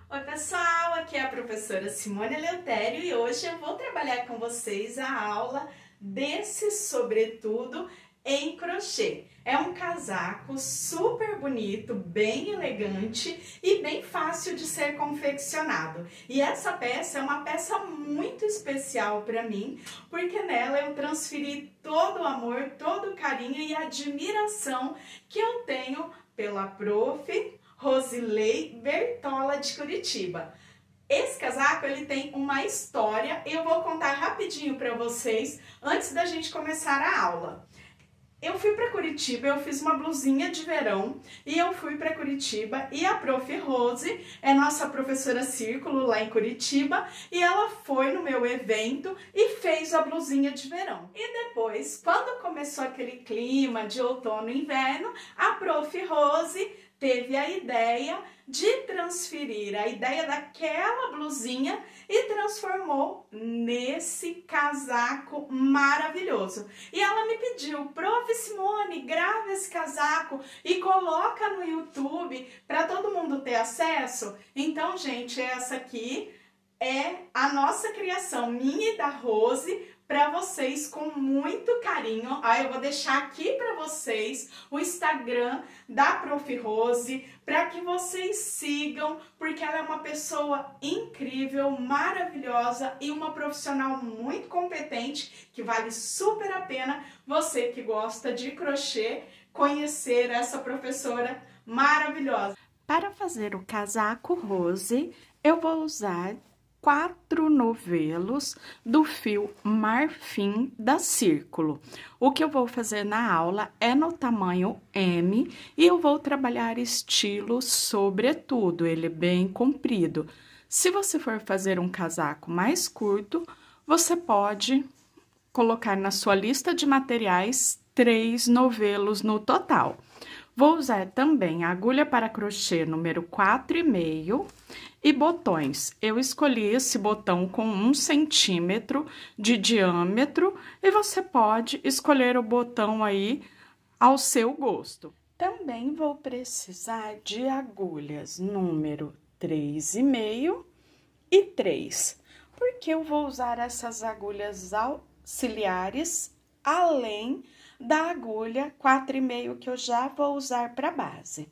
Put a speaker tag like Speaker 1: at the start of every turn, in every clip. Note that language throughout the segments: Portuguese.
Speaker 1: Oi pessoal, aqui é a professora Simone Eleutério e hoje eu vou trabalhar com vocês a aula desse sobretudo em crochê. É um casaco super bonito, bem elegante e bem fácil de ser confeccionado. E essa peça é uma peça muito especial para mim, porque nela eu transferi todo o amor, todo o carinho e admiração que eu tenho pela Prof. Rosilei Bertola de Curitiba. Esse casaco ele tem uma história e eu vou contar rapidinho para vocês antes da gente começar a aula. Eu fui para Curitiba, eu fiz uma blusinha de verão e eu fui para Curitiba e a Prof. Rose é nossa professora Círculo lá em Curitiba e ela foi no meu evento e fez a blusinha de verão. E depois, quando começou aquele clima de outono e inverno, a Prof. Rose teve a ideia de transferir a ideia daquela blusinha e transformou nesse casaco maravilhoso. E ela me pediu, Prof. Simone, grava esse casaco e coloca no YouTube para todo mundo ter acesso. Então, gente, essa aqui é a nossa criação, minha e da Rose, para vocês com muito carinho. Eu vou deixar aqui para vocês o Instagram da Prof. Rose, para que vocês sigam, porque ela é uma pessoa incrível, maravilhosa e uma profissional muito competente, que vale super a pena você que gosta de crochê conhecer essa professora maravilhosa. Para fazer o casaco Rose, eu vou usar 4 novelos do fio marfim da Círculo. O que eu vou fazer na aula é no tamanho M e eu vou trabalhar estilo sobretudo, ele é bem comprido. Se você for fazer um casaco mais curto, você pode colocar na sua lista de materiais 3 novelos no total. Vou usar também a agulha para crochê número 4,5 e botões. Eu escolhi esse botão com 1 centímetro de diâmetro e você pode escolher o botão aí ao seu gosto. Também vou precisar de agulhas número 3,5 e 3, porque eu vou usar essas agulhas auxiliares além da agulha 4,5 que eu já vou usar para base.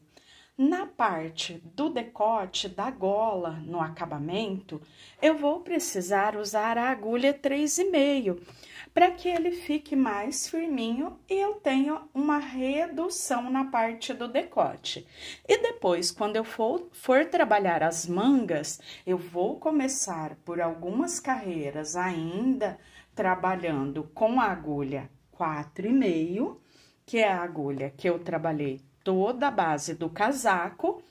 Speaker 1: Na parte do decote da gola, no acabamento, eu vou precisar usar a agulha 3,5 para que ele fique mais firminho e eu tenha uma redução na parte do decote. E depois, quando eu for trabalhar as mangas, eu vou começar por algumas carreiras ainda trabalhando com a agulha 4,5, que é a agulha que eu trabalhei toda a base do casaco.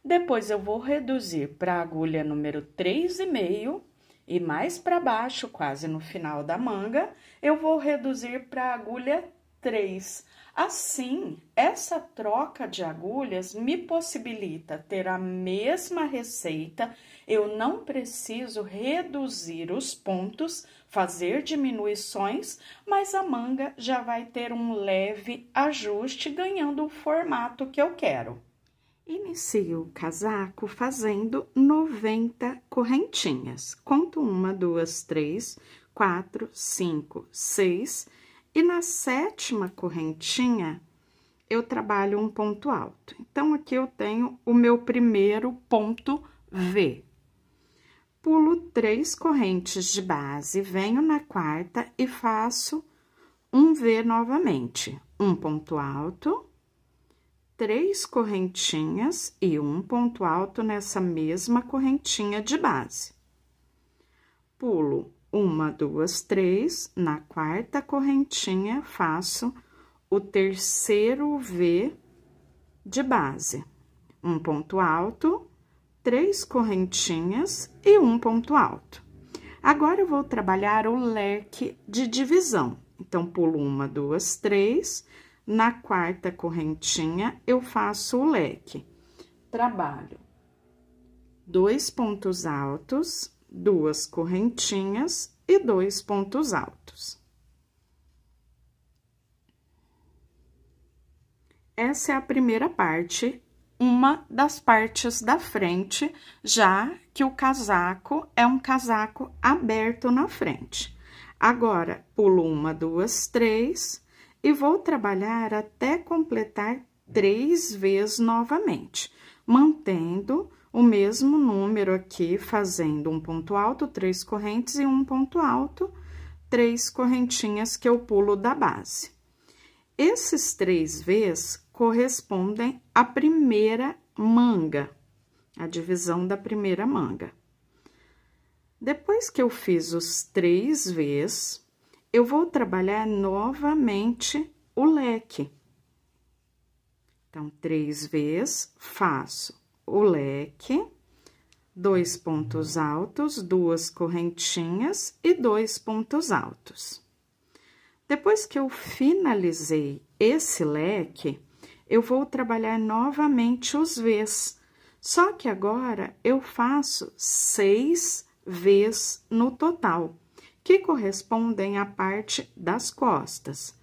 Speaker 1: Depois eu vou reduzir para a agulha número 3,5 e mais para baixo, quase no final da manga, eu vou reduzir para a agulha 3. Assim, essa troca de agulhas me possibilita ter a mesma receita, eu não preciso reduzir os pontos, fazer diminuições, mas a manga já vai ter um leve ajuste, ganhando o formato que eu quero. Inicio o casaco fazendo 90 correntinhas. Conto 1, 2, 3, 4, 5, 6... E na 7ª correntinha, eu trabalho um ponto alto. Então, aqui eu tenho o meu primeiro ponto V. Pulo 3 correntes de base, venho na 4ª e faço um V novamente. Um ponto alto, 3 correntinhas e um ponto alto nessa mesma correntinha de base. Pulo 1, 2, 3, na 4ª correntinha, faço o terceiro V de base. Um ponto alto, 3 correntinhas e um ponto alto. Agora, eu vou trabalhar o leque de divisão. Então, pulo 1, 2, 3, na 4ª correntinha, eu faço o leque. Trabalho 2 pontos altos, 2 correntinhas e 2 pontos altos. Essa é a primeira parte, uma das partes da frente, já que o casaco é um casaco aberto na frente. Agora, pulo 1, 2, 3 e vou trabalhar até completar 3 vezes novamente, mantendo o mesmo número aqui, fazendo um ponto alto, 3 correntes e um ponto alto, 3 correntinhas que eu pulo da base. Esses 3 vezes correspondem à primeira manga, a divisão da primeira manga. Depois que eu fiz os 3 vezes, eu vou trabalhar novamente o leque. Então, 3 vezes, faço o leque, 2 pontos altos, 2 correntinhas e 2 pontos altos. Depois que eu finalizei esse leque, eu vou trabalhar novamente os V's, só que agora eu faço 6 V's no total, que correspondem à parte das costas.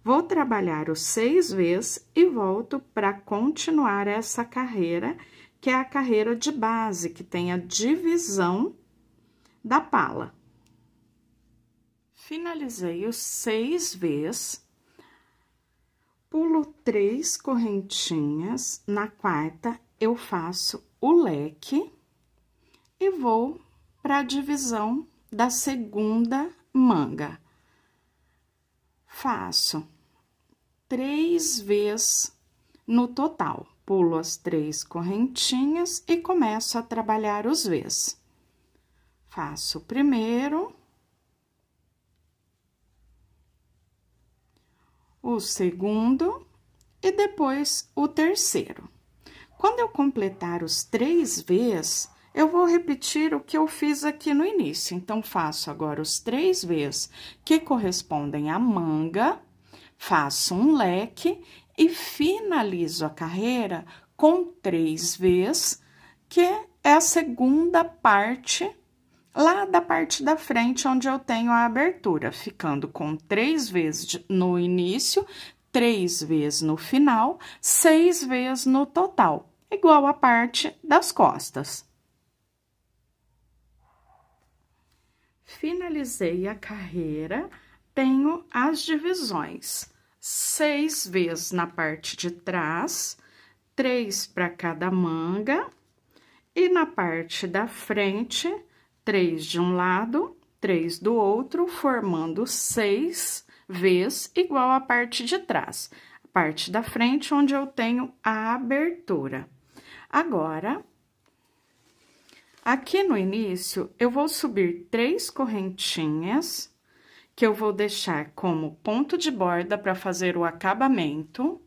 Speaker 1: Vou trabalhar os 6 V's e volto para continuar essa carreira, que é a carreira de base, que tem a divisão da pala. Finalizei os 6 V's, pulo 3 correntinhas, na quarta eu faço o leque e vou para a divisão da segunda manga. Faço 3 vezes no total, pulo as 3 correntinhas e começo a trabalhar os V's. Faço o primeiro, o segundo e depois o terceiro. Quando eu completar os 3 V's, eu vou repetir o que eu fiz aqui no início. Então, faço agora os 3 V's que correspondem à manga, faço um leque e finalizo a carreira com 3 V's, que é a segunda parte, lá da parte da frente, onde eu tenho a abertura, ficando com 3 vezes no início, 3 vezes no final, 6 vezes no total, igual a parte das costas. Finalizei a carreira, tenho as divisões, 6 vezes na parte de trás, 3 para cada manga, e na parte da frente, 3 de um lado, 3 do outro, formando 6 vezes igual à parte de trás. A parte da frente, onde eu tenho a abertura. Agora, aqui no início, eu vou subir 3 correntinhas, que eu vou deixar como ponto de borda para fazer o acabamento.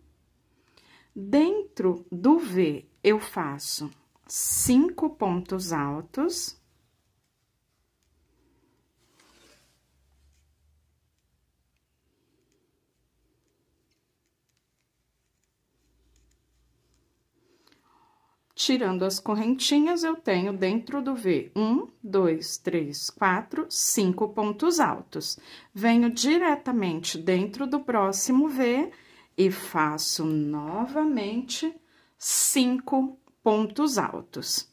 Speaker 1: Dentro do V, eu faço 5 pontos altos. Tirando as correntinhas, eu tenho dentro do V 1, 2, 3, 4, 5 pontos altos. Venho diretamente dentro do próximo V e faço novamente 5 pontos altos.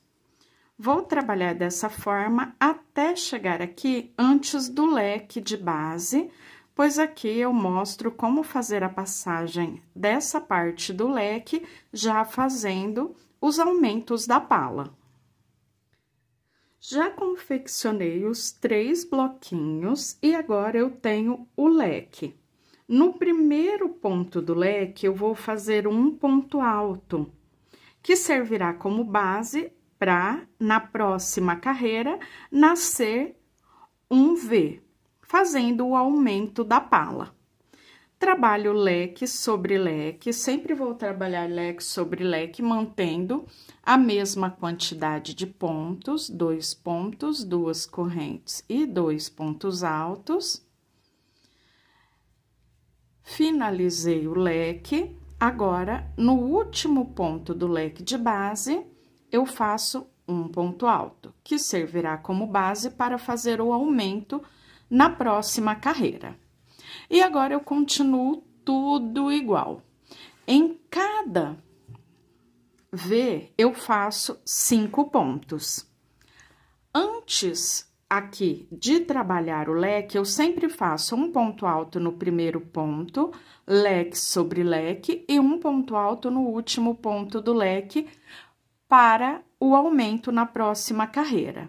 Speaker 1: Vou trabalhar dessa forma até chegar aqui antes do leque de base, pois aqui eu mostro como fazer a passagem dessa parte do leque, já fazendo os aumentos da pala. Já confeccionei os 3 bloquinhos e agora eu tenho o leque. No primeiro ponto do leque, eu vou fazer um ponto alto, que servirá como base para, na próxima carreira, nascer um V, fazendo o aumento da pala. Trabalho leque sobre leque, sempre vou trabalhar leque sobre leque, mantendo a mesma quantidade de pontos, 2 pontos, 2 correntes e 2 pontos altos. Finalizei o leque, agora, no último ponto do leque de base, eu faço um ponto alto, que servirá como base para fazer o aumento na próxima carreira. E agora, eu continuo tudo igual. Em cada
Speaker 2: V, eu faço 5 pontos. Antes aqui de trabalhar o leque, eu sempre faço um ponto alto no primeiro ponto, leque sobre leque, e um ponto alto no último ponto do leque para o aumento na próxima carreira.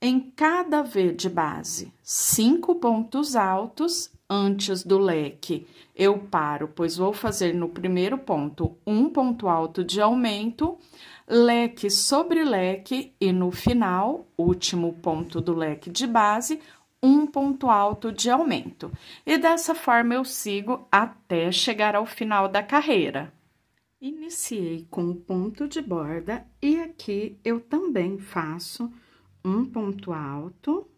Speaker 2: Em cada V de base, 5 pontos altos. Antes do leque, eu paro, pois vou fazer no primeiro ponto um ponto alto de aumento, leque sobre leque, e no final, último ponto do leque de base, um ponto alto de aumento. E dessa forma eu sigo até chegar ao final da carreira. Iniciei com o ponto de borda e aqui eu também faço um ponto alto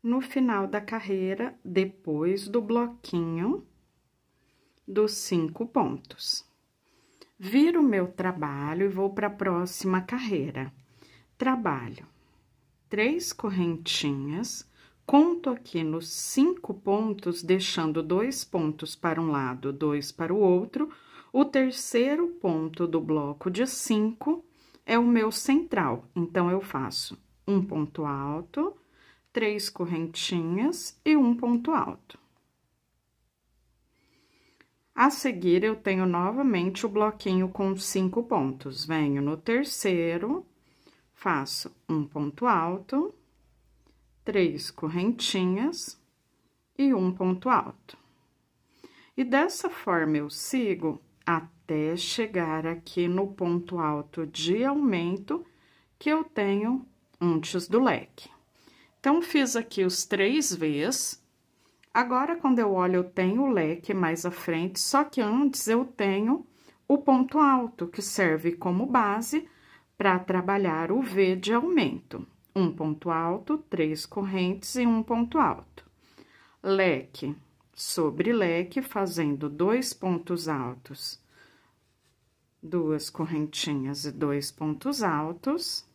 Speaker 2: no final da carreira, depois do bloquinho dos 5 pontos. Viro o meu trabalho e vou para a próxima carreira. Trabalho 3 correntinhas, conto aqui nos 5 pontos, deixando 2 pontos para um lado, 2 para o outro. O terceiro ponto do bloco de 5 é o meu central, então eu faço um ponto alto, 3 correntinhas e um ponto alto. A seguir, eu tenho novamente o bloquinho com 5 pontos. Venho no terceiro, faço um ponto alto, 3 correntinhas e um ponto alto. E dessa forma, eu sigo até chegar aqui no ponto alto de aumento que eu tenho antes do leque. Então, fiz aqui os 3 V's. Agora, quando eu olho, eu tenho o leque mais à frente, só que antes eu tenho o ponto alto, que serve como base para trabalhar o V de aumento. Um ponto alto, 3 correntes e um ponto alto. Leque sobre leque, fazendo 2 pontos altos, 2 correntinhas e 2 pontos altos.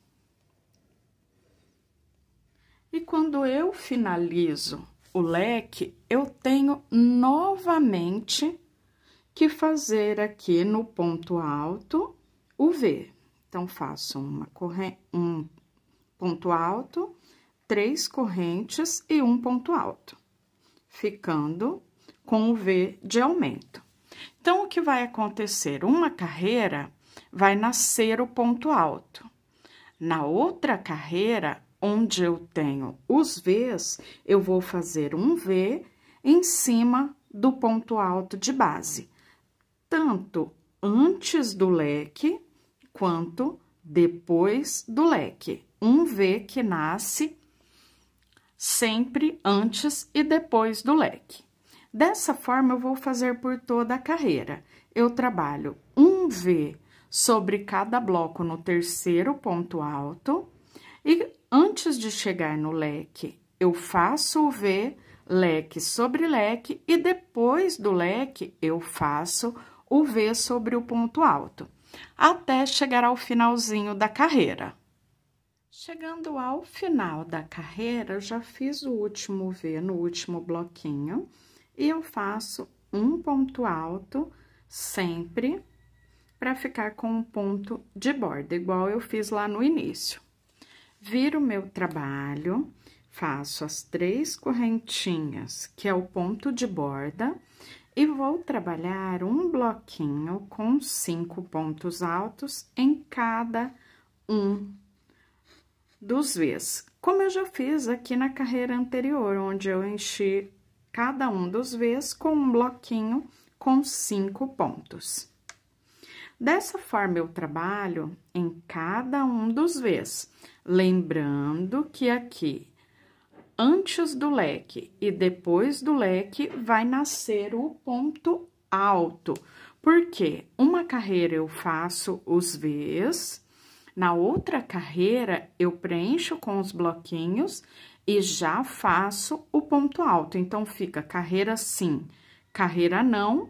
Speaker 2: E quando eu finalizo o leque, eu tenho novamente que fazer aqui no ponto alto o V. Então, faço um ponto alto, 3 correntes e um ponto alto, ficando com o V de aumento. Então, o que vai acontecer? Uma carreira vai nascer o ponto alto. Na outra carreira, onde eu tenho os V's, eu vou fazer um V em cima do ponto alto de base, tanto antes do leque quanto depois do leque. Um V que nasce sempre antes e depois do leque. Dessa forma, eu vou fazer por toda a carreira. Eu trabalho um V sobre cada bloco no terceiro ponto alto, e antes de chegar no leque, eu faço o V, leque sobre leque, e depois do leque, eu faço o V sobre o ponto alto, até chegar ao finalzinho da carreira. Chegando ao final da carreira, eu já fiz o último V no último bloquinho, e eu faço um ponto alto sempre para ficar com um ponto de borda, igual eu fiz lá no início. Viro o meu trabalho, faço as 3 correntinhas, que é o ponto de borda, e vou trabalhar um bloquinho com 5 pontos altos em cada um dos V's, como eu já fiz aqui na carreira anterior, onde eu enchi cada um dos V's com um bloquinho com 5 pontos. Dessa forma, eu trabalho em cada um dos V's, lembrando que aqui, antes do leque e depois do leque, vai nascer o ponto alto, porque uma carreira eu faço os V's, na outra carreira eu preencho com os bloquinhos e já faço o ponto alto. Então, fica carreira sim, carreira não,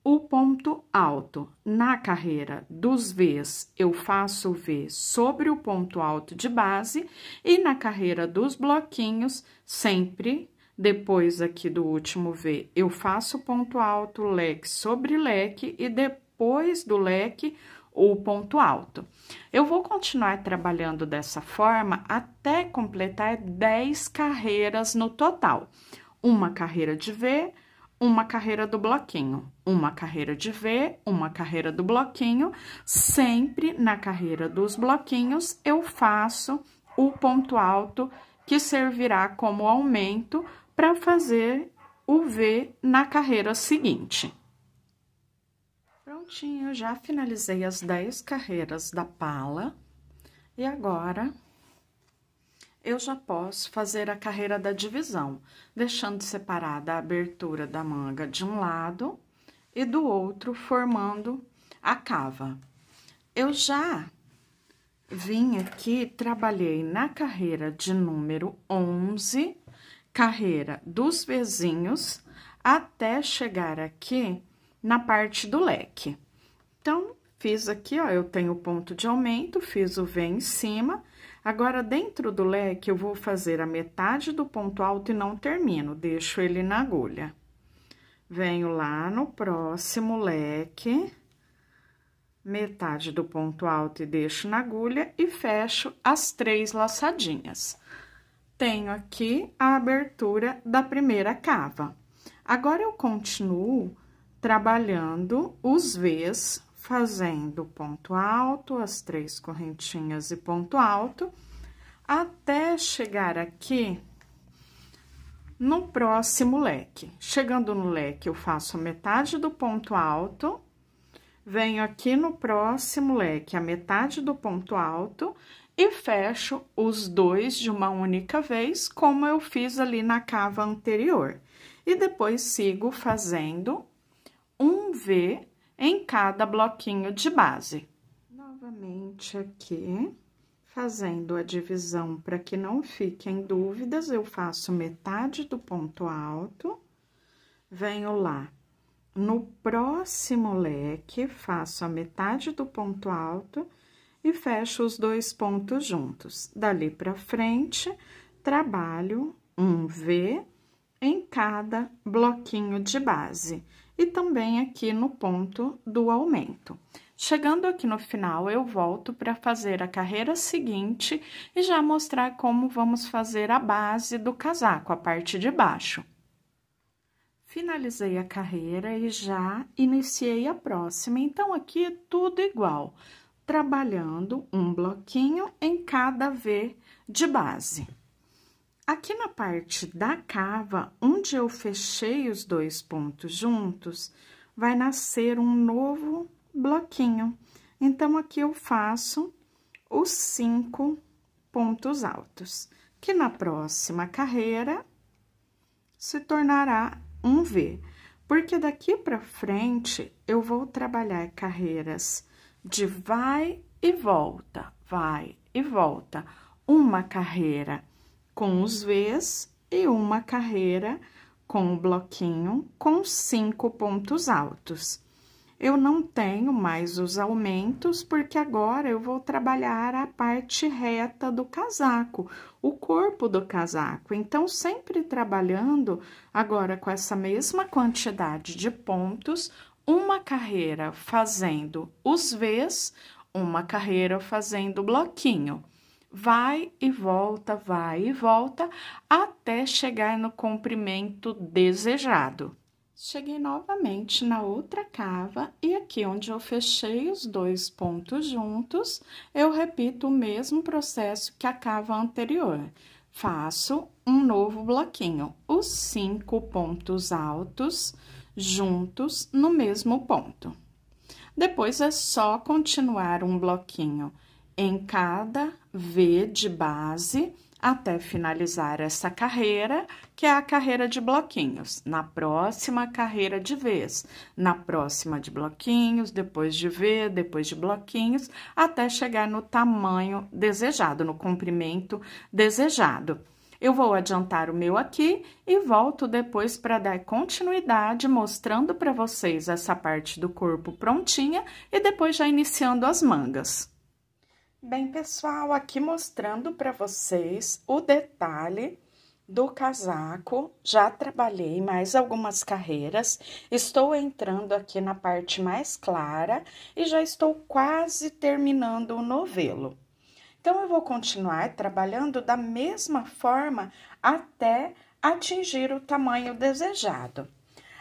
Speaker 2: o ponto alto. Na carreira dos V's, eu faço o V sobre o ponto alto de base, e na carreira dos bloquinhos, sempre depois aqui do último V, eu faço o ponto alto, leque sobre leque, e depois do leque, o ponto alto. Eu vou continuar trabalhando dessa forma até completar 10 carreiras no total. Uma carreira de V, uma carreira do bloquinho, uma carreira de V, uma carreira do bloquinho. Sempre na carreira dos bloquinhos eu faço o ponto alto, que servirá como aumento para fazer o V na carreira seguinte. Prontinho, já finalizei as 10 carreiras da pala e agora eu já posso fazer a carreira da divisão, deixando separada a abertura da manga de um lado e do outro, formando a cava. Eu já vim aqui, trabalhei na carreira de número 11, carreira dos vizinhos, até chegar aqui na parte do leque. Então, fiz aqui, ó, eu tenho o ponto de aumento, fiz o V em cima. Agora, dentro do leque, eu vou fazer a metade do ponto alto e não termino, deixo ele na agulha. Venho lá no próximo leque, metade do ponto alto e deixo na agulha e fecho as 3 laçadinhas. Tenho aqui a abertura da primeira cava. Agora, eu continuo trabalhando os V's, fazendo ponto alto, as 3 correntinhas e ponto alto, até chegar aqui no próximo leque. Chegando no leque, eu faço a metade do ponto alto, venho aqui no próximo leque, a metade do ponto alto, e fecho os 2 de uma única vez, como eu fiz ali na cava anterior. E depois sigo fazendo um V em cada bloquinho de base. Novamente aqui, fazendo a divisão para que não fiquem dúvidas, eu faço metade do ponto alto, venho lá no próximo leque, faço a metade do ponto alto e fecho os 2 pontos juntos. Dali para frente, trabalho um V em cada bloquinho de base. E também aqui no ponto do aumento. Chegando aqui no final, eu volto para fazer a carreira seguinte e já mostrar como vamos fazer a base do casaco, a parte de baixo. Finalizei a carreira e já iniciei a próxima, então aqui é tudo igual, trabalhando um bloquinho em cada V de base. Aqui na parte da cava, onde eu fechei os 2 pontos juntos, vai nascer um novo bloquinho. Então, aqui eu faço os 5 pontos altos, que na próxima carreira se tornará um V. Porque daqui para frente, eu vou trabalhar carreiras de vai e volta, uma carreira com os V's e uma carreira com o bloquinho com 5 pontos altos. Eu não tenho mais os aumentos, porque agora eu vou trabalhar a parte reta do casaco, o corpo do casaco. Então, sempre trabalhando agora com essa mesma quantidade de pontos, uma carreira fazendo os V's, uma carreira fazendo o bloquinho. Vai e volta, até chegar no comprimento desejado. Cheguei novamente na outra cava e aqui onde eu fechei os 2 pontos juntos, eu repito o mesmo processo que a cava anterior. Faço um novo bloquinho, os 5 pontos altos juntos no mesmo ponto. Depois é só continuar um bloquinho em cada V de base, até finalizar essa carreira, que é a carreira de bloquinhos. Na próxima, carreira de V's. Na próxima, de bloquinhos, depois de V, depois de bloquinhos, até chegar no tamanho desejado, no comprimento desejado. Eu vou adiantar o meu aqui e volto depois para dar continuidade, mostrando para vocês essa parte do corpo prontinha e depois já iniciando as mangas. Bem, pessoal, aqui mostrando para vocês o detalhe do casaco, já trabalhei mais algumas carreiras, estou entrando aqui na parte mais clara e já estou quase terminando o novelo. Então, eu vou continuar trabalhando da mesma forma até atingir o tamanho desejado.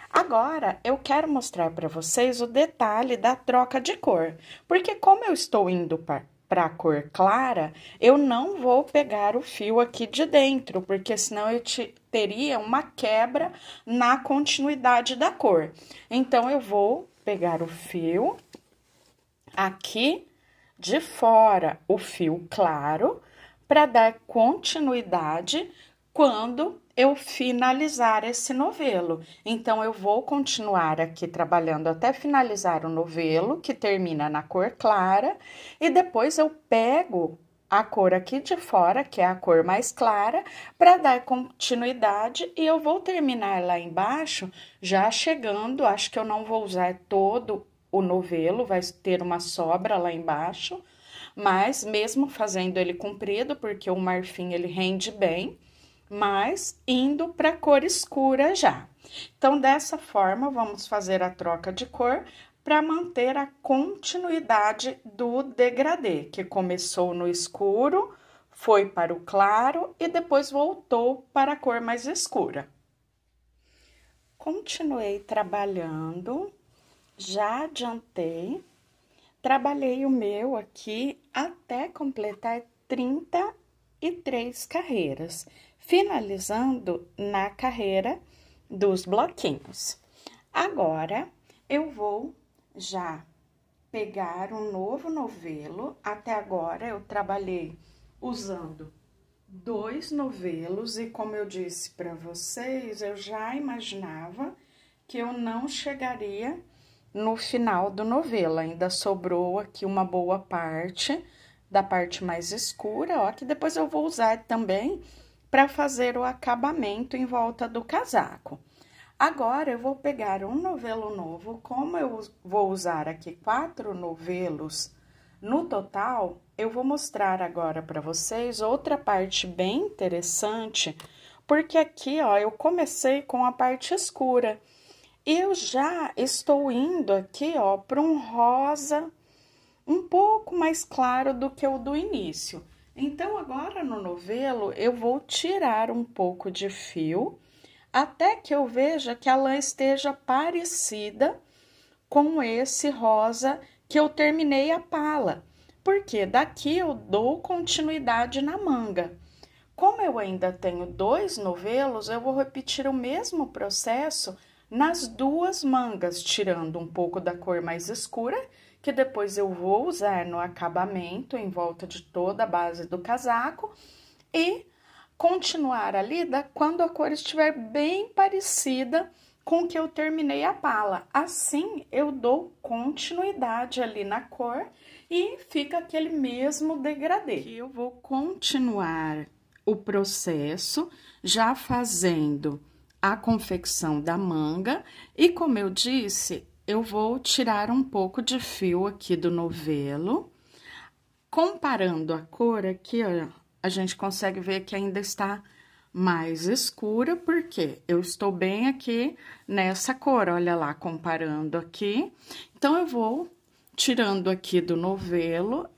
Speaker 2: Agora, eu quero mostrar para vocês o detalhe da troca de cor, porque como eu estou indo para a cor clara, eu não vou pegar o fio aqui de dentro, porque senão eu teria uma quebra na continuidade da cor. Então, eu vou pegar o fio aqui de fora, o fio claro, para dar continuidade quando eu finalizar esse novelo. Então, eu vou continuar aqui trabalhando até finalizar o novelo, que termina na cor clara, e depois eu pego a cor aqui de fora, que é a cor mais clara, para dar continuidade, e eu vou terminar lá embaixo, já chegando, acho que eu não vou usar todo o novelo, vai ter uma sobra lá embaixo, mas mesmo fazendo ele comprido, porque o marfim ele rende bem, mas indo para cor escura já. Então, dessa forma, vamos fazer a troca de cor para manter a continuidade do degradê, que começou no escuro, foi para o claro e depois voltou para a cor mais escura. Continuei trabalhando, já adiantei, trabalhei o meu aqui até completar 33 carreiras, finalizando na carreira dos bloquinhos. Agora, eu vou já pegar um novo novelo. Até agora, eu trabalhei usando 2 novelos e, como eu disse para vocês, eu já imaginava que eu não chegaria no final do novelo. Ainda sobrou aqui uma boa parte da parte mais escura, ó, que depois eu vou usar também para fazer o acabamento em volta do casaco. Agora, eu vou pegar um novelo novo, como eu vou usar aqui 4 novelos no total, eu vou mostrar agora para vocês outra parte bem interessante, porque aqui, ó, eu comecei com a parte escura. Eu já estou indo aqui, ó, para um rosa um pouco mais claro do que o do início. Então, agora no novelo, eu vou tirar um pouco de fio, até que eu veja que a lã esteja parecida com esse rosa que eu terminei a pala. Porque daqui eu dou continuidade na manga. Como eu ainda tenho 2 novelos, eu vou repetir o mesmo processo nas 2 mangas, tirando um pouco da cor mais escura, que depois eu vou usar no acabamento, em volta de toda a base do casaco, e continuar ali quando a cor estiver bem parecida com o que eu terminei a pala. Assim, eu dou continuidade ali na cor e fica aquele mesmo degradê. Aqui eu vou continuar o processo, já fazendo a confecção da manga, e como eu disse, eu vou tirar um pouco de fio aqui do novelo. Comparando a cor aqui, ó, a gente consegue ver que ainda está mais escura, porque eu estou bem aqui nessa cor, olha lá, comparando aqui. Então, eu vou tirando aqui do novelo,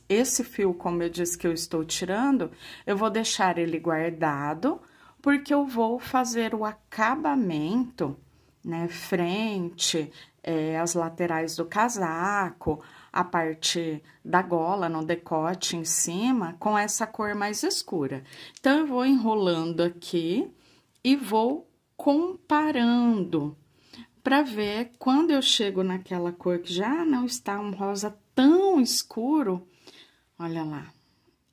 Speaker 2: esse fio, como eu disse que eu estou tirando, eu vou deixar ele guardado, porque eu vou fazer o acabamento, né, frente, as laterais do casaco, a parte da gola, no decote em cima, com essa cor mais escura. Então, eu vou enrolando aqui e vou comparando, para ver quando eu chego naquela cor que já não está um rosa tão escuro, olha lá,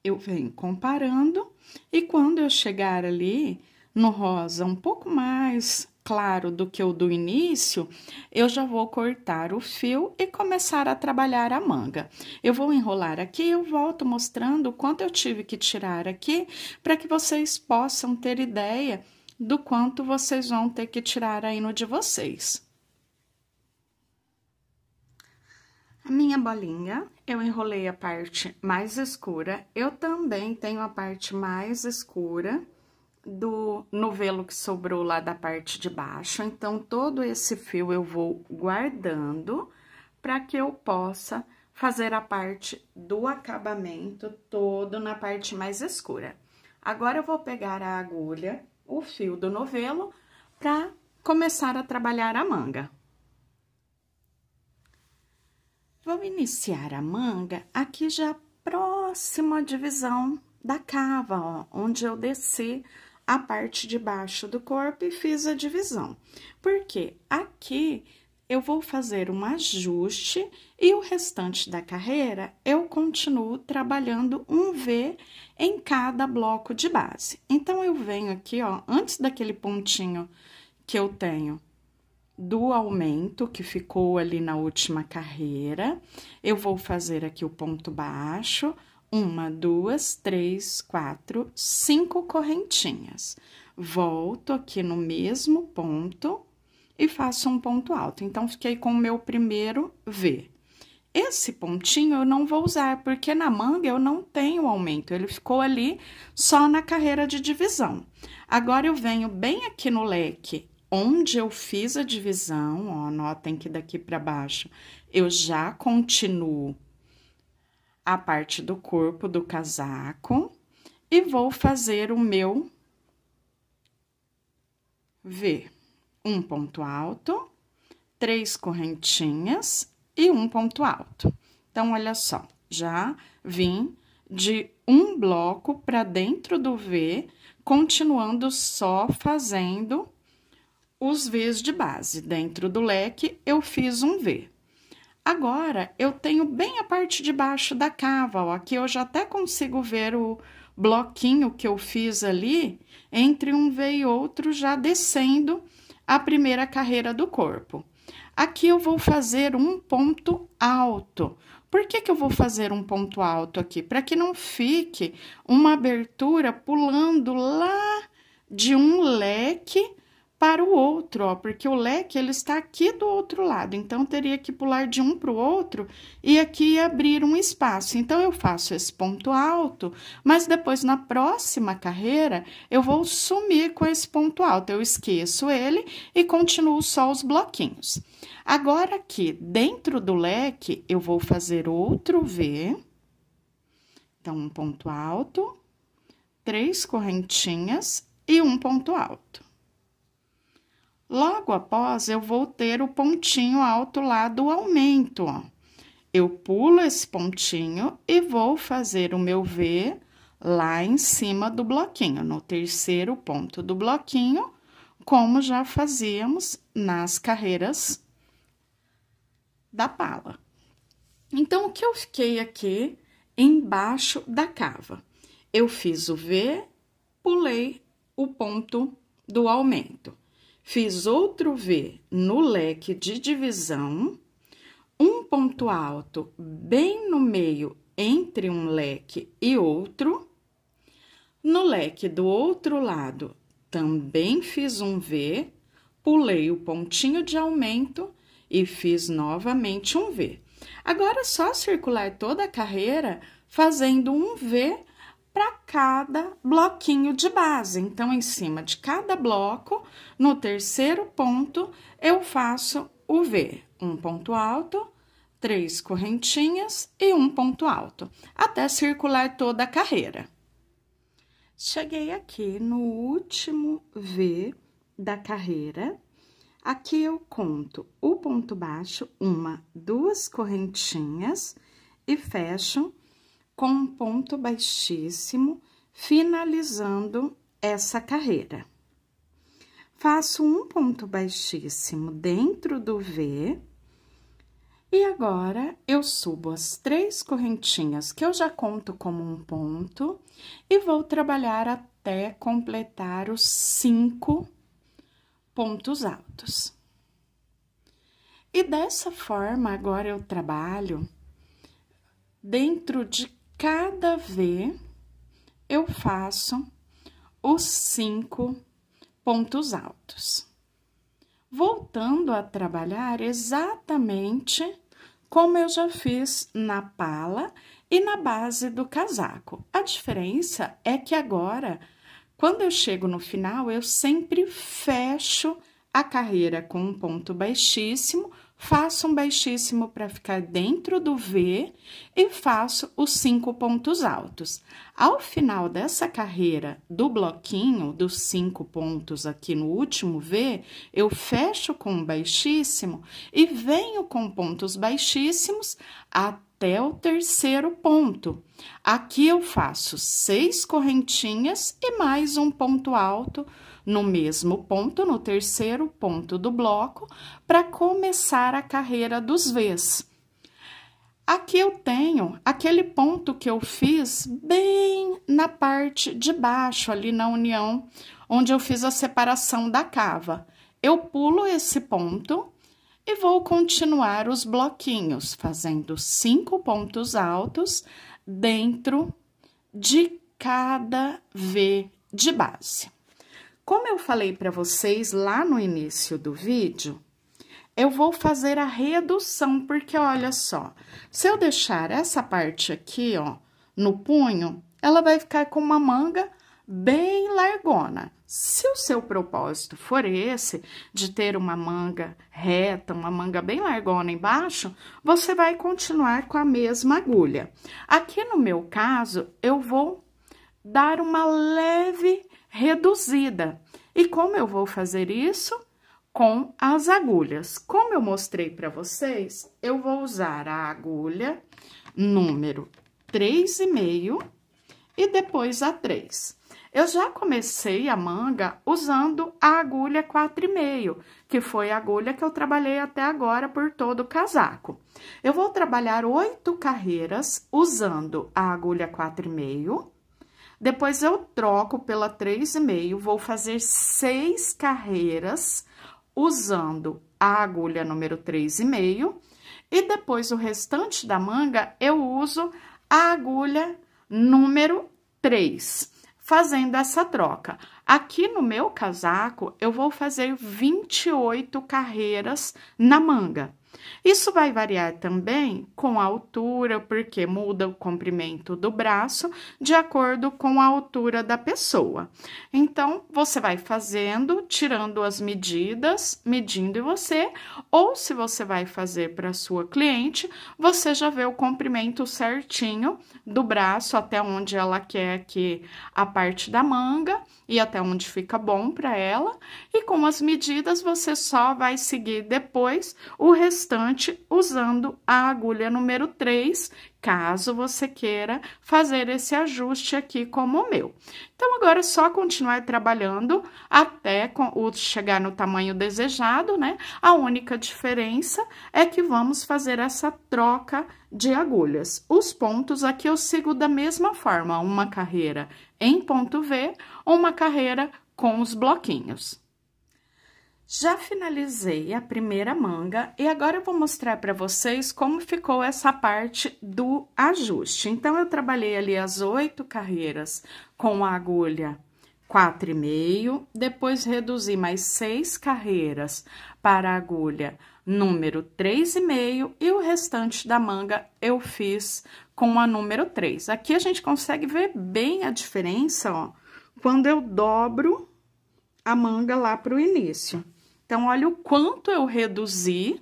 Speaker 2: eu venho comparando, e quando eu chegar ali no rosa um pouco mais claro do que o do início, eu já vou cortar o fio e começar a trabalhar a manga. Eu vou enrolar aqui e eu volto mostrando o quanto eu tive que tirar aqui, para que vocês possam ter ideia do quanto vocês vão ter que tirar aí no de vocês. A minha bolinha, eu enrolei a parte mais escura, eu também tenho a parte mais escura do novelo que sobrou lá da parte de baixo. Então, todo esse fio eu vou guardando para que eu possa fazer a parte do acabamento todo na parte mais escura. Agora, eu vou pegar a agulha, o fio do novelo, para começar a trabalhar a manga. Vou iniciar a manga aqui já próximo à divisão da cava, ó, onde eu desci a parte de baixo do corpo e fiz a divisão. Porque aqui eu vou fazer um ajuste e o restante da carreira eu continuo trabalhando um V em cada bloco de base. Então, eu venho aqui, ó, antes daquele pontinho que eu tenho do aumento, que ficou ali na última carreira, eu vou fazer aqui o ponto baixo, 1, 2, 3, 4, 5 correntinhas. Volto aqui no mesmo ponto e faço um ponto alto. Então, fiquei com o meu primeiro V. Esse pontinho eu não vou usar, porque na manga eu não tenho aumento, ele ficou ali só na carreira de divisão. Agora, eu venho bem aqui no leque, onde eu fiz a divisão, ó, notem que daqui para baixo eu já continuo a parte do corpo do casaco e vou fazer o meu V. Um ponto alto, 3 correntinhas e um ponto alto. Então, olha só, já vim de um bloco para dentro do V, continuando só fazendo os V's de base. Dentro do leque, eu fiz um V. Agora, eu tenho bem a parte de baixo da cava, ó, aqui eu já até consigo ver o bloquinho que eu fiz ali, entre um V e outro, já descendo a primeira carreira do corpo. Aqui eu vou fazer um ponto alto. Por que que eu vou fazer um ponto alto aqui? Para que não fique uma abertura pulando lá de um leque para o outro, ó, porque o leque, ele está aqui do outro lado, então, teria que pular de um para o outro e aqui abrir um espaço. Então, eu faço esse ponto alto, mas depois, na próxima carreira, eu vou sumir com esse ponto alto, eu esqueço ele e continuo só os bloquinhos. Agora, aqui, dentro do leque, eu vou fazer outro V, então, um ponto alto, 3 correntinhas e um ponto alto. Logo após, eu vou ter o pontinho alto lá do aumento, ó. Eu pulo esse pontinho e vou fazer o meu V lá em cima do bloquinho, no terceiro ponto do bloquinho, como já fazíamos nas carreiras da pala. Então, o que eu fiquei aqui embaixo da cava? Eu fiz o V, pulei o ponto do aumento. Fiz outro V no leque de divisão, um ponto alto bem no meio entre um leque e outro. No leque do outro lado, também fiz um V, pulei o pontinho de aumento e fiz novamente um V. Agora, é só circular toda a carreira fazendo um V para cada bloquinho de base. Então, em cima de cada bloco, no terceiro ponto, eu faço o V. Um ponto alto, 3 correntinhas e um ponto alto, até circular toda a carreira. Cheguei aqui no último V da carreira. Aqui eu conto o ponto baixo, 1, 2 correntinhas e fecho com um ponto baixíssimo, finalizando essa carreira. Faço um ponto baixíssimo dentro do V, e agora, eu subo as 3 correntinhas, que eu já conto como um ponto, e vou trabalhar até completar os 5 pontos altos. E dessa forma, agora eu trabalho dentro de cada V, eu faço os 5 pontos altos. Voltando a trabalhar exatamente como eu já fiz na pala e na base do casaco. A diferença é que agora, Quando eu chego no final, eu sempre fecho a carreira com um ponto baixíssimo, faço um baixíssimo para ficar dentro do V e faço os 5 pontos altos. Ao final dessa carreira do bloquinho, dos 5 pontos aqui no último V, eu fecho com um baixíssimo e venho com pontos baixíssimos até o terceiro ponto. Aqui eu faço 6 correntinhas e mais um ponto alto no mesmo ponto, no terceiro ponto do bloco, para começar a carreira dos Vs. Aqui eu tenho aquele ponto que eu fiz bem na parte de baixo, ali na união, onde eu fiz a separação da cava. Eu pulo esse ponto e vou continuar os bloquinhos, fazendo 5 pontos altos dentro de cada V de base. Como eu falei para vocês lá no início do vídeo, eu vou fazer a redução, porque olha só, se eu deixar essa parte aqui, ó, no punho, ela vai ficar com uma manga bem largona. Se o seu propósito for esse, de ter uma manga reta, uma manga bem largona embaixo, você vai continuar com a mesma agulha. Aqui no meu caso, eu vou dar uma leve reduzida. E como eu vou fazer isso? Com as agulhas. Como eu mostrei para vocês, eu vou usar a agulha número 3,5 e depois a 3. Eu já comecei a manga usando a agulha 4,5, que foi a agulha que eu trabalhei até agora por todo o casaco. Eu vou trabalhar 8 carreiras usando a agulha 4,5. Depois, eu troco pela 3,5, vou fazer 6 carreiras usando a agulha número 3,5. E depois, o restante da manga, eu uso a agulha número 3, fazendo essa troca. Aqui no meu casaco, eu vou fazer 28 carreiras na manga. Isso vai variar também com a altura, porque muda o comprimento do braço de acordo com a altura da pessoa. Então, você vai fazendo, tirando as medidas, medindo você, ou se você vai fazer para a sua cliente, você já vê o comprimento certinho do braço, até onde ela quer que a parte da manga e até onde fica bom para ela. E com as medidas, você só vai seguir depois o restante usando a agulha número 3, caso você queira fazer esse ajuste aqui como o meu. Então, agora é só continuar trabalhando até chegar no tamanho desejado, né? A única diferença é que vamos fazer essa troca de agulhas. Os pontos aqui eu sigo da mesma forma, uma carreira em ponto V, uma carreira com os bloquinhos. Já finalizei a primeira manga e agora eu vou mostrar para vocês como ficou essa parte do ajuste. Então, eu trabalhei ali as 8 carreiras com a agulha 4,5, depois reduzi mais 6 carreiras para a agulha número 3,5 e o restante da manga eu fiz com a número 3. Aqui a gente consegue ver bem a diferença, ó, quando eu dobro a manga lá para o início. Então, olha o quanto eu reduzi,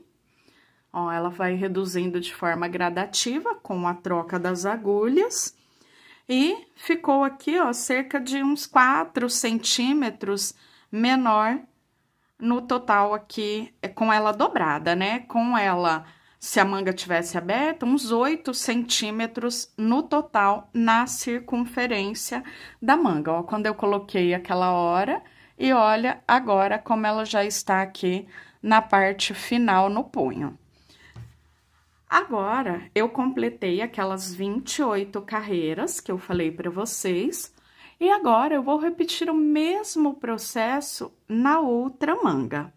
Speaker 2: ó, ela vai reduzindo de forma gradativa com a troca das agulhas. E ficou aqui, ó, cerca de uns 4 centímetros menor no total aqui, com ela dobrada, né? Com ela, se a manga tivesse aberta, uns 8 centímetros no total na circunferência da manga, ó, quando eu coloquei aquela hora. E olha agora como ela já está aqui na parte final no punho. Agora, eu completei aquelas 28 carreiras que eu falei para vocês. E agora, eu vou repetir o mesmo processo na outra manga.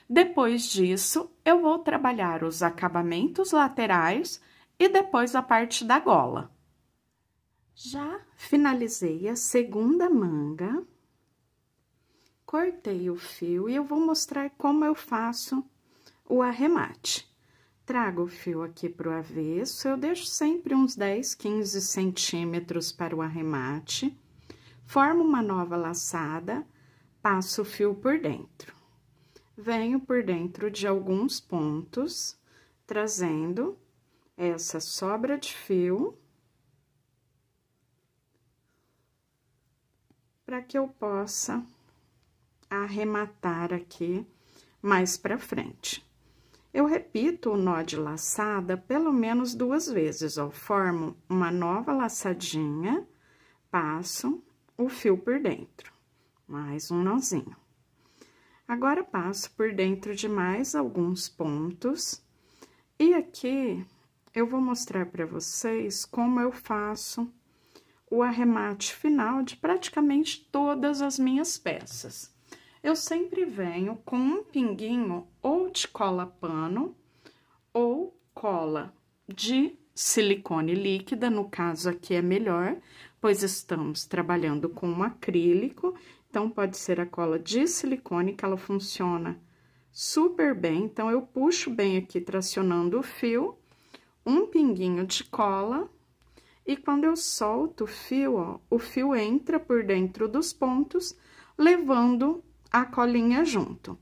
Speaker 2: Depois disso, eu vou trabalhar os acabamentos laterais e depois a parte da gola. Já finalizei a segunda manga. Cortei o fio e eu vou mostrar como eu faço o arremate. Trago o fio aqui pro avesso, eu deixo sempre uns 10, 15 centímetros para o arremate. Formo uma nova laçada, passo o fio por dentro. Venho por dentro de alguns pontos, trazendo essa sobra de fio para que eu possa arrematar aqui mais para frente. Eu repito o nó de laçada pelo menos 2 vezes, ó. Formo uma nova laçadinha, passo o fio por dentro, mais um nozinho. Agora, passo por dentro de mais alguns pontos, e aqui eu vou mostrar para vocês como eu faço o arremate final de praticamente todas as minhas peças. Eu sempre venho com um pinguinho ou de cola pano ou cola de silicone líquida, no caso aqui é melhor, pois estamos trabalhando com um acrílico, então pode ser a cola de silicone que ela funciona super bem. Então, eu puxo bem aqui tracionando o fio, um pinguinho de cola, e quando eu solto o fio, ó, o fio entra por dentro dos pontos, levando a colinha junto.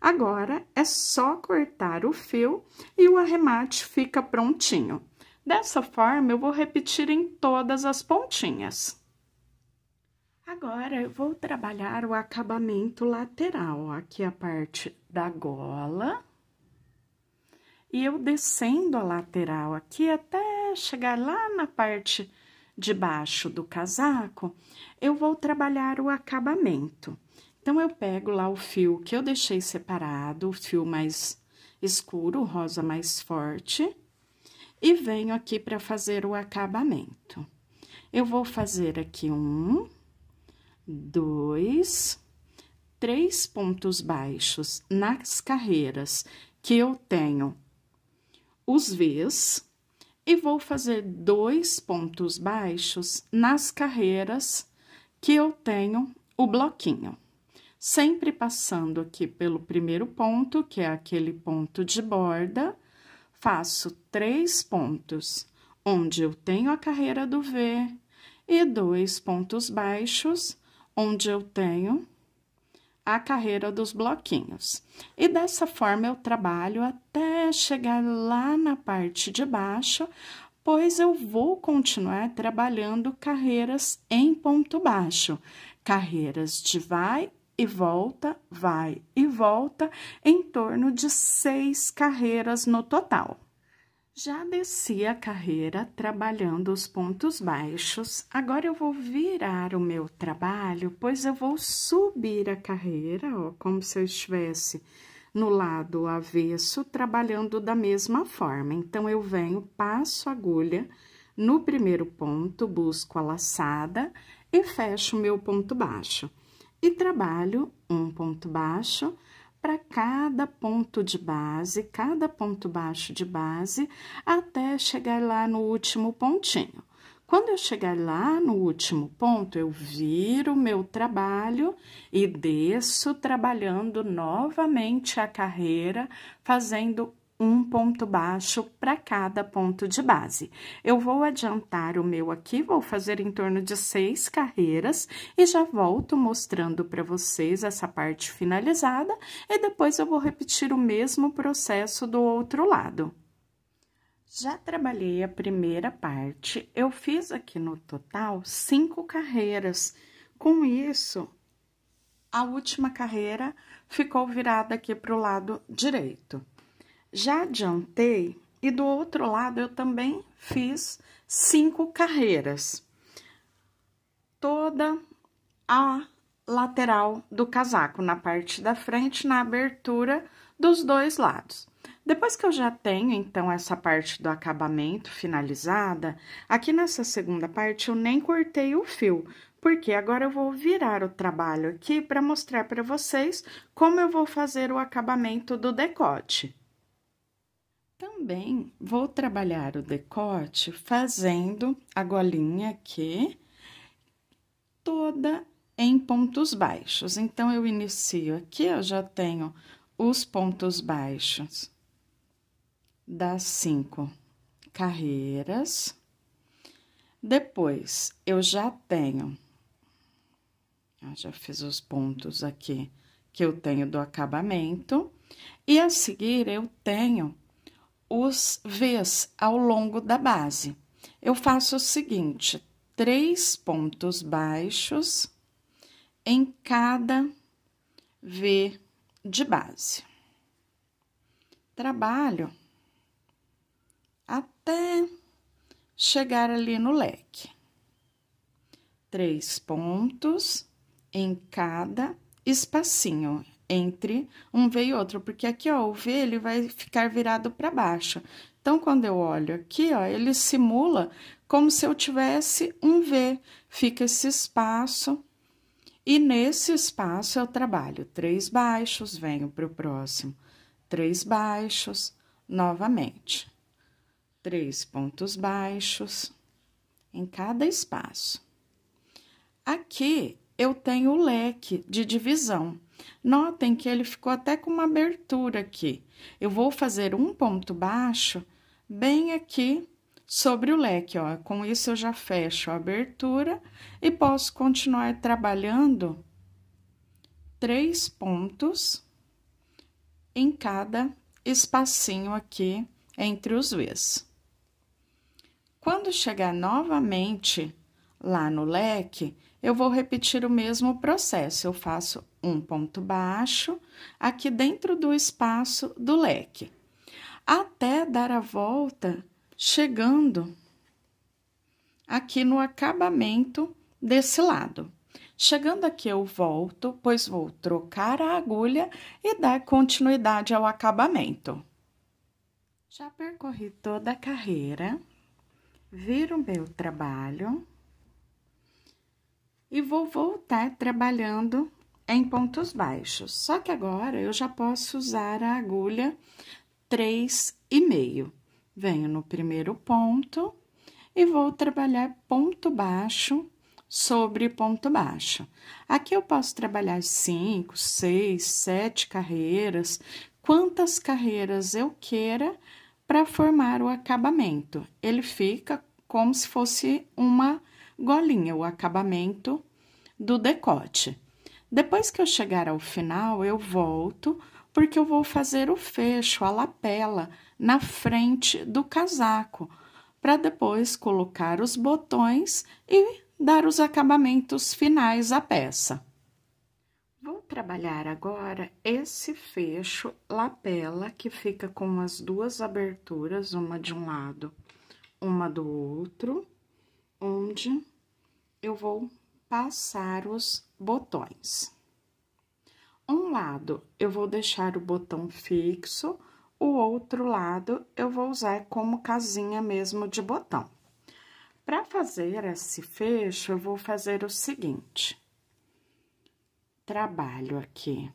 Speaker 2: Agora, é só cortar o fio e o arremate fica prontinho. Dessa forma, eu vou repetir em todas as pontinhas. Agora, eu vou trabalhar o acabamento lateral, aqui a parte da gola. E eu descendo a lateral aqui até chegar lá na parte de baixo do casaco, eu vou trabalhar o acabamento. Então, eu pego lá o fio que eu deixei separado, o fio mais escuro, o rosa mais forte, e venho aqui para fazer o acabamento. Eu vou fazer aqui 1, 2, 3 pontos baixos nas carreiras que eu tenho os V's, e vou fazer 2 pontos baixos nas carreiras que eu tenho o bloquinho. Sempre passando aqui pelo primeiro ponto, que é aquele ponto de borda, faço 3 pontos onde eu tenho a carreira do V e 2 pontos baixos onde eu tenho a carreira dos bloquinhos. E dessa forma eu trabalho até chegar lá na parte de baixo, pois eu vou continuar trabalhando carreiras em ponto baixo, carreiras de vai e volta, em torno de 6 carreiras no total. Já desci a carreira trabalhando os pontos baixos, agora eu vou virar o meu trabalho, pois eu vou subir a carreira, ó, como se eu estivesse no lado avesso, trabalhando da mesma forma. Então, eu venho, passo a agulha no primeiro ponto, busco a laçada e fecho o meu ponto baixo. E trabalho um ponto baixo para cada ponto de base, cada ponto baixo de base, até chegar lá no último pontinho. Quando eu chegar lá no último ponto, eu viro o meu trabalho e desço trabalhando novamente a carreira, fazendo um ponto baixo para cada ponto de base. Eu vou adiantar o meu aqui, vou fazer em torno de 6 carreiras e já volto mostrando para vocês essa parte finalizada e depois eu vou repetir o mesmo processo do outro lado. Já trabalhei a primeira parte, eu fiz aqui no total 5 carreiras. Com isso, a última carreira ficou virada aqui para o lado direito. Já adiantei e do outro lado eu também fiz 5 carreiras. Toda a lateral do casaco, na parte da frente, na abertura dos 2 lados. Depois que eu já tenho, então, essa parte do acabamento finalizada, aqui nessa segunda parte eu nem cortei o fio, porque agora eu vou virar o trabalho aqui para mostrar para vocês como eu vou fazer o acabamento do decote. Também vou trabalhar o decote fazendo a golinha aqui, toda em pontos baixos. Então, eu inicio aqui, eu já tenho os pontos baixos das 5 carreiras. Depois, eu já tenho Já fiz os pontos aqui que eu tenho do acabamento. E a seguir, eu tenho os V's ao longo da base. Eu faço o seguinte, 3 pontos baixos em cada V de base. Trabalho até chegar ali no leque. 3 pontos em cada espacinho entre um V e outro, porque aqui, ó, o V ele vai ficar virado para baixo. Então, quando eu olho aqui, ó, ele simula como se eu tivesse um V. Fica esse espaço, e nesse espaço eu trabalho 3 baixos, venho para o próximo, 3 baixos, novamente. 3 pontos baixos em cada espaço. Aqui, eu tenho o leque de divisão. Notem que ele ficou até com uma abertura aqui. Eu vou fazer um ponto baixo bem aqui sobre o leque, ó. Com isso, eu já fecho a abertura e posso continuar trabalhando 3 pontos em cada espacinho aqui entre os V's. Quando chegar novamente lá no leque, eu vou repetir o mesmo processo. Eu faço um ponto baixo aqui dentro do espaço do leque, até dar a volta, chegando aqui no acabamento desse lado. Chegando aqui, eu volto, pois vou trocar a agulha e dar continuidade ao acabamento. Já percorri toda a carreira, viro o meu trabalho e vou voltar trabalhando em pontos baixos. Só que agora eu já posso usar a agulha 3,5. Venho no primeiro ponto e vou trabalhar ponto baixo sobre ponto baixo. Aqui eu posso trabalhar 5, 6, 7 carreiras, quantas carreiras eu queira para formar o acabamento. Ele fica como se fosse uma golinha, o acabamento do decote. Depois que eu chegar ao final, eu volto, porque eu vou fazer o fecho, a lapela, na frente do casaco, para depois colocar os botões e dar os acabamentos finais à peça. Vou trabalhar agora esse fecho lapela, que fica com as 2 aberturas, uma de um lado, uma do outro, onde eu vou passar os botões. Um lado eu vou deixar o botão fixo, o outro lado eu vou usar como casinha mesmo de botão. Para fazer esse fecho, eu vou fazer o seguinte: trabalho aqui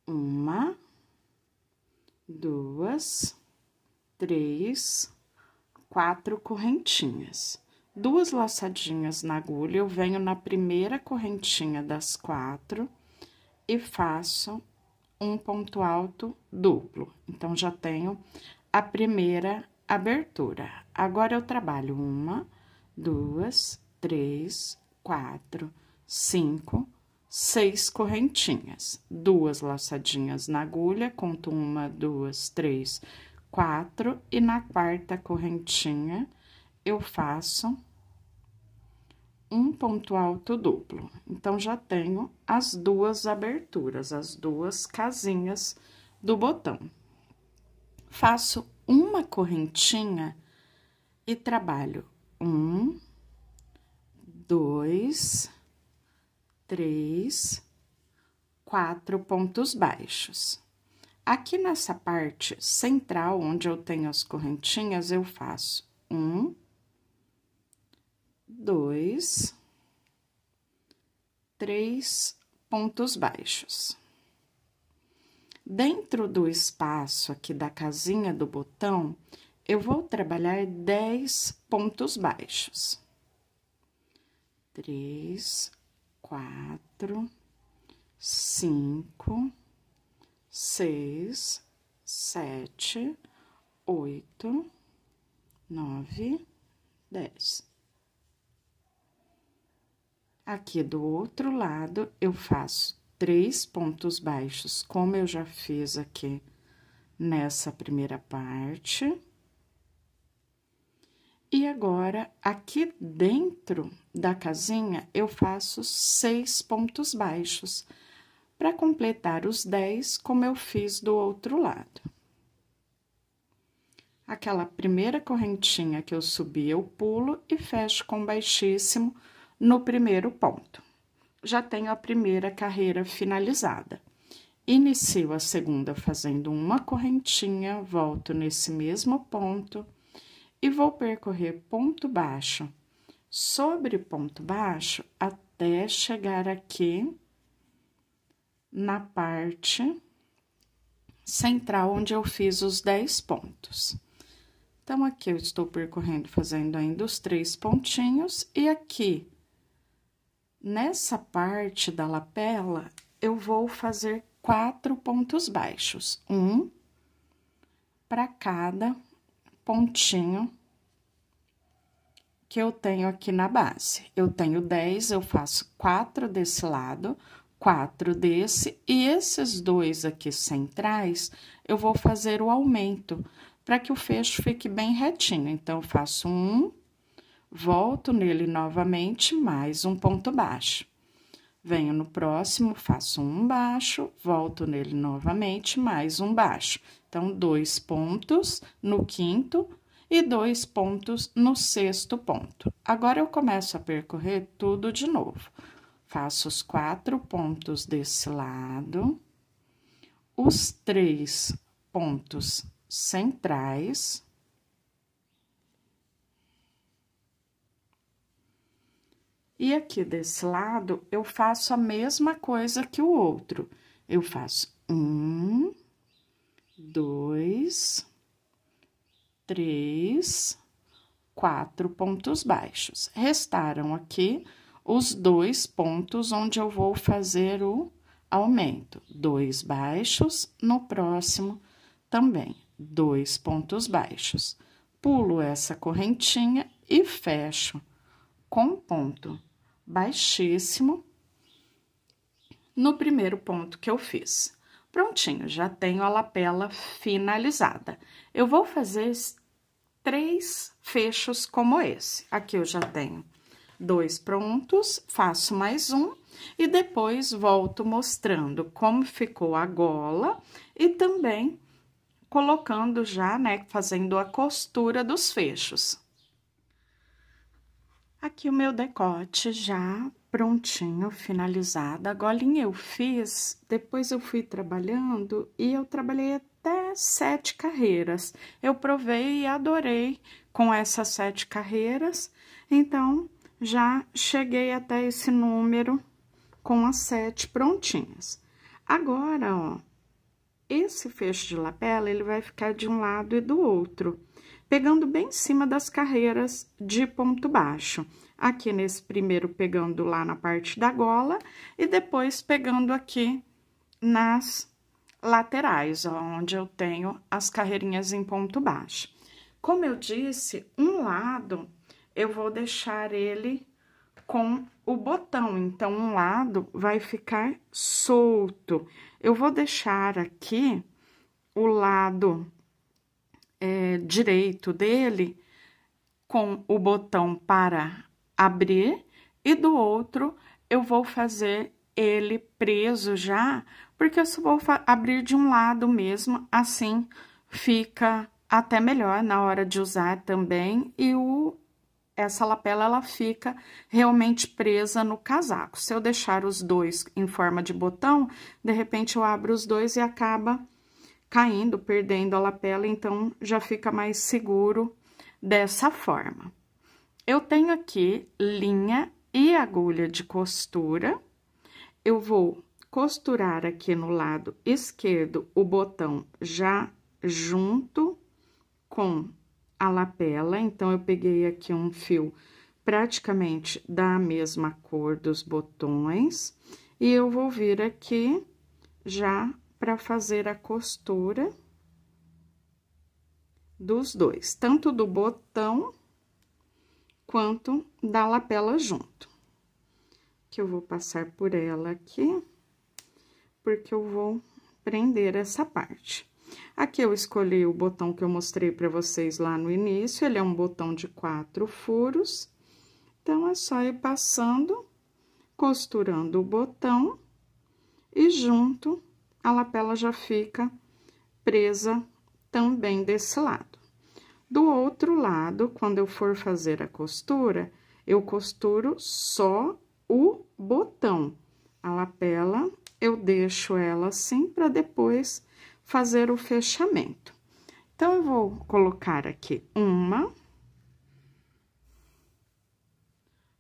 Speaker 2: 1, 2, 3, 4 correntinhas. 2 laçadinhas na agulha, eu venho na primeira correntinha das 4 e faço um ponto alto duplo. Então, já tenho a primeira abertura. Agora, eu trabalho 1, 2, 3, 4, 5, 6 correntinhas. 2 laçadinhas na agulha, conto 1, 2, 3, 4, e na quarta correntinha, eu faço um ponto alto duplo. Então, já tenho as 2 aberturas, as 2 casinhas do botão. Faço uma correntinha e trabalho 1, 2, 3, 4 pontos baixos. Aqui nessa parte central, onde eu tenho as correntinhas, eu faço 1, 2, 3 pontos baixos. Dentro do espaço aqui da casinha do botão, eu vou trabalhar 10 pontos baixos. 3, 4, 5, 6, 7, 8, 9, 10. Aqui do outro lado, eu faço 3 pontos baixos, como eu já fiz aqui nessa primeira parte. E agora, aqui dentro da casinha, eu faço 6 pontos baixos, para completar os 10, como eu fiz do outro lado. Aquela primeira correntinha que eu subi, eu pulo e fecho com baixíssimo no primeiro ponto. Já tenho a primeira carreira finalizada. Inicio a segunda fazendo uma correntinha, volto nesse mesmo ponto e vou percorrer ponto baixo sobre ponto baixo até chegar aqui na parte central onde eu fiz os 10 pontos. Então, aqui eu estou percorrendo, fazendo ainda os 3 pontinhos, e aqui, nessa parte da lapela, eu vou fazer 4 pontos baixos, um para cada pontinho que eu tenho aqui na base. Eu tenho 10, eu faço 4 desse lado, 4 desse, e esses 2 aqui centrais, eu vou fazer o aumento, para que o fecho fique bem retinho. Então, eu faço um, volto nele novamente, mais um ponto baixo. Venho no próximo, faço um baixo, volto nele novamente, mais um baixo. Então, 2 pontos no quinto e 2 pontos no sexto ponto. Agora, eu começo a percorrer tudo de novo. Faço os 4 pontos desse lado, os 3 pontos centrais. E aqui desse lado, eu faço a mesma coisa que o outro. Eu faço 1, 2, 3, 4 pontos baixos. Restaram aqui os 2 pontos onde eu vou fazer o aumento. 2 baixos, no próximo também 2 pontos baixos. Pulo essa correntinha e fecho com ponto baixíssimo no primeiro ponto que eu fiz. Prontinho, já tenho a lapela finalizada. Eu vou fazer 3 fechos como esse. Aqui eu já tenho 2 prontos, faço mais um e depois volto mostrando como ficou a gola e também colocando já, né, fazendo a costura dos fechos. Aqui o meu decote já prontinho, finalizado. A golinha eu fiz, depois eu fui trabalhando e eu trabalhei até 7 carreiras. Eu provei e adorei com essas 7 carreiras, então já cheguei até esse número com as 7 prontinhas. Agora, ó, esse fecho de lapela, ele vai ficar de um lado e do outro, pegando bem em cima das carreiras de ponto baixo. Aqui nesse primeiro, pegando lá na parte da gola, e depois pegando aqui nas laterais, ó, onde eu tenho as carreirinhas em ponto baixo. Como eu disse, um lado eu vou deixar ele com o botão, então, um lado vai ficar solto. Eu vou deixar aqui o lado direito dele com o botão para abrir, e do outro eu vou fazer ele preso já, porque eu só vou abrir de um lado mesmo, assim fica até melhor na hora de usar também, e essa lapela, ela fica realmente presa no casaco. Se eu deixar os dois em forma de botão, de repente eu abro os dois e acaba caindo, perdendo a lapela, então já fica mais seguro dessa forma. Eu tenho aqui linha e agulha de costura. Eu vou costurar aqui no lado esquerdo o botão já junto com a lapela, então, eu peguei aqui um fio praticamente da mesma cor dos botões, e eu vou vir aqui já para fazer a costura dos dois, tanto do botão quanto da lapela junto. que eu vou passar por ela aqui, porque eu vou prender essa parte. Aqui eu escolhi o botão que eu mostrei para vocês lá no início, ele é um botão de 4 furos. Então, é só ir passando, costurando o botão e junto a lapela já fica presa também desse lado. Do outro lado, quando eu for fazer a costura, eu costuro só o botão. A lapela, eu deixo ela assim para depois fazer o fechamento. Então, eu vou colocar aqui uma,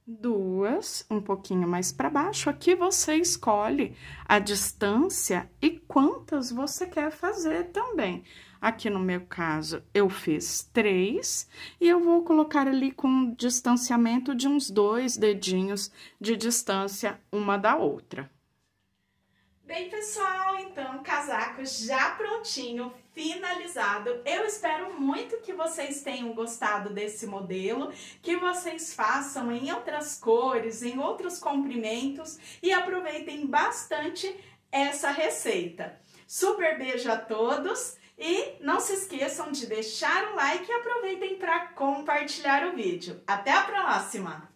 Speaker 2: duas, um pouquinho mais para baixo. Aqui você escolhe a distância e quantas você quer fazer também. Aqui no meu caso, eu fiz 3 e eu vou colocar ali com um distanciamento de uns 2 dedinhos de distância uma da outra.
Speaker 1: Bem, pessoal, então, casaco já prontinho, finalizado. Eu espero muito que vocês tenham gostado desse modelo, que vocês façam em outras cores, em outros comprimentos e aproveitem bastante essa receita. Super beijo a todos e não se esqueçam de deixar o like e aproveitem para compartilhar o vídeo. Até a próxima!